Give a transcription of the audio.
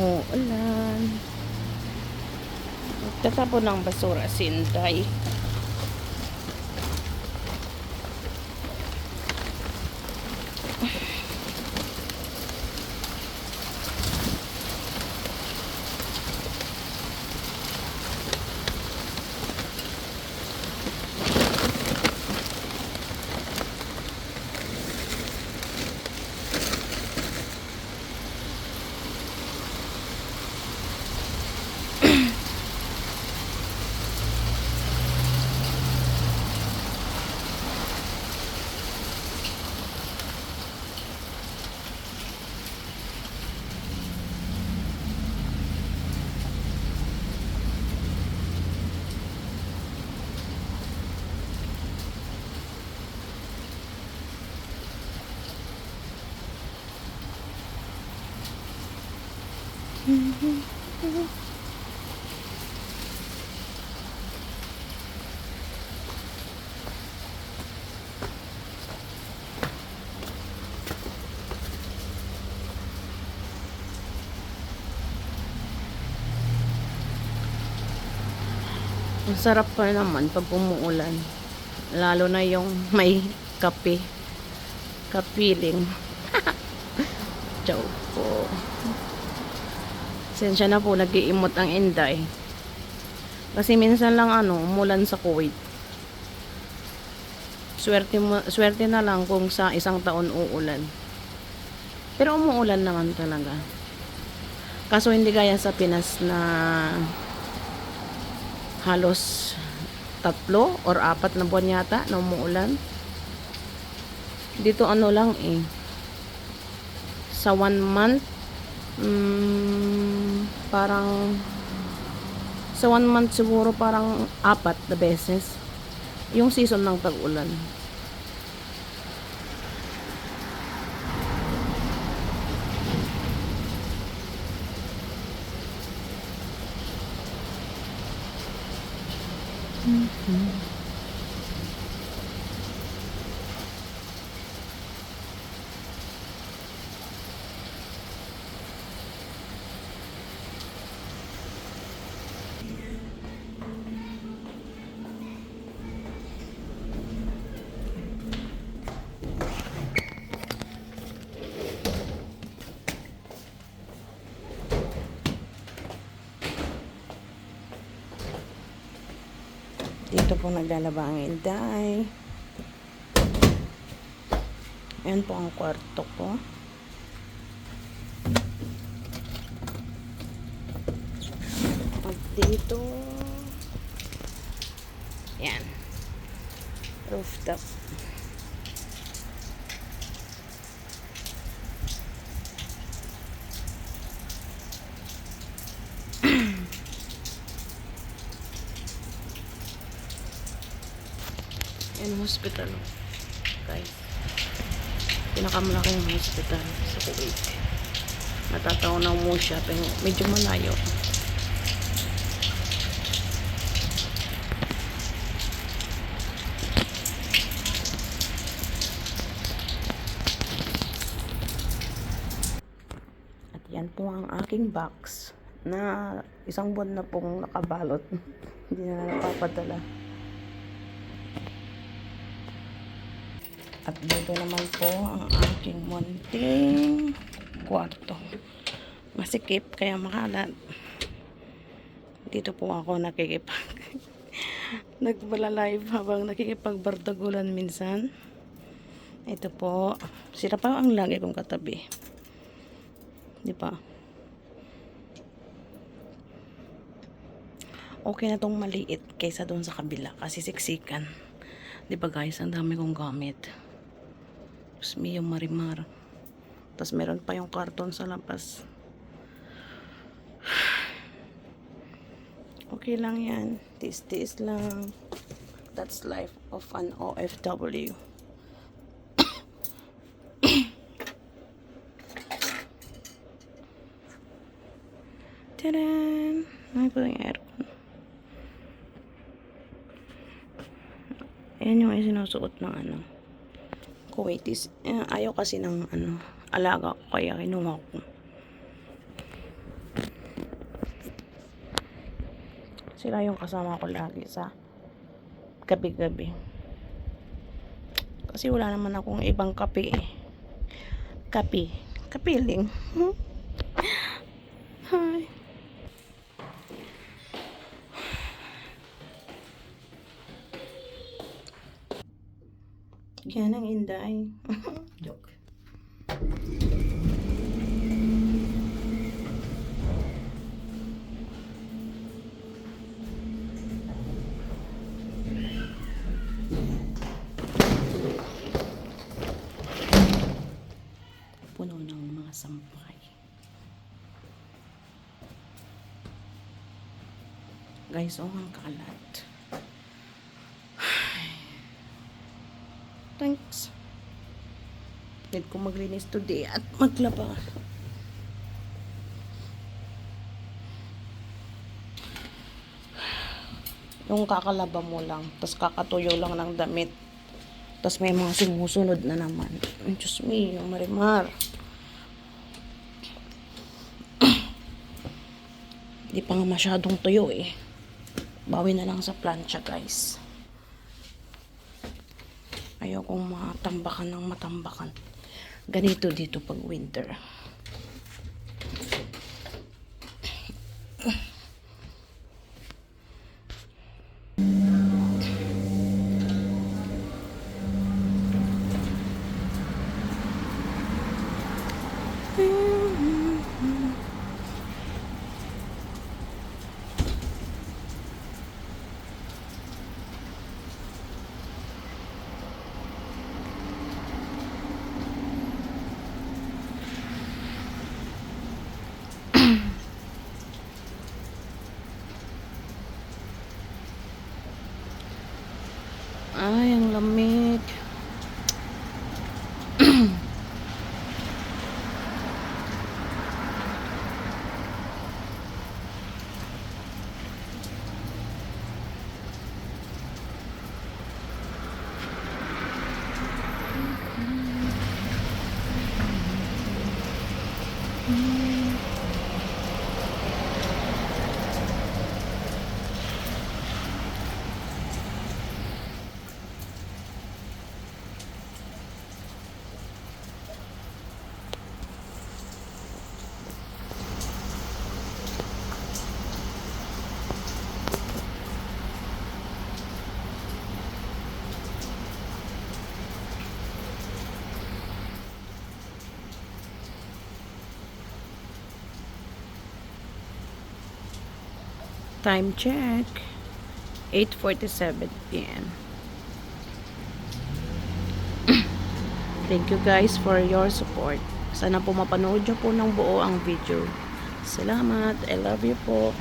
Umuulan. Tatapon ng basura si Inday. Ang sarap pa naman pag umuulan. Lalo na yung may kape. Kapiling. Joke po. Sensya na po, nag-iimot ang Inday. Kasi minsan lang umulan sa Kuwait. Swerte na lang kung sa isang taon uulan. Pero umuulan naman talaga. Kaso hindi gaya sa Pinas na halos 3 or 4 na buwan yata na umuulan. Dito lang sa 1 month parang sa 1 month siguro parang 4 na beses yung season ng tag-ulan. Dito po naglalaba ang Inday. Ayan po ang kwarto ko. At dito, yan, rooftop. Yan, hospital, guys. Pinakamalaking hospital sa Kuwait. Natatawag mo siya, pero medyo malayo. At yan po ang aking box na isang buwan na pong nakabalot. Hindi na napapadala. At dito naman po ang aking munting kwarto. Masikip kaya makalat. Dito po ako nagpala-live habang nakikipagbardagulan minsan. Ito po, sila pa ang lagi kong katabi. Di ba? Okay na tong maliit kaysa doon sa kabila kasi siksikan. Di ba guys, ang dami kong gamit. Tapos may yung marimar. Tapos meron pa yung karton sa labas. Okay lang yan. Tiis-tiis lang. That's life of an OFW. Tadaan! Ay po yung aircon. Ayan yung sinusuot ng Kuwaitis. Ayaw kasi ng alaga ko kaya kinuha ko. Sila yung kasama ko lagi sa gabi-gabi. Kasi wala naman akong ibang kape eh. Kapiling. Hi. Yan ang Inday. Joke. Puno ng mga sampay. Guys, ang kalat. Thanks. Need ko maglinis today at maglaba. Yung kakalaba mo lang, tapos kakatuyo lang ng damit. Tapos may mga sumusunod na naman. Diyos me, yung marimar. Di pa nga masyadong tuyo eh. Bawi na lang sa plancha, guys. Ayaw kong matambakan ng matambakan. Ganito dito pag winter. Ay, ang lamig. Time check. 8:47 p.m. Thank you guys for your support. Sana po mapanood nyo po ng buo ang video. Salamat. I love you po.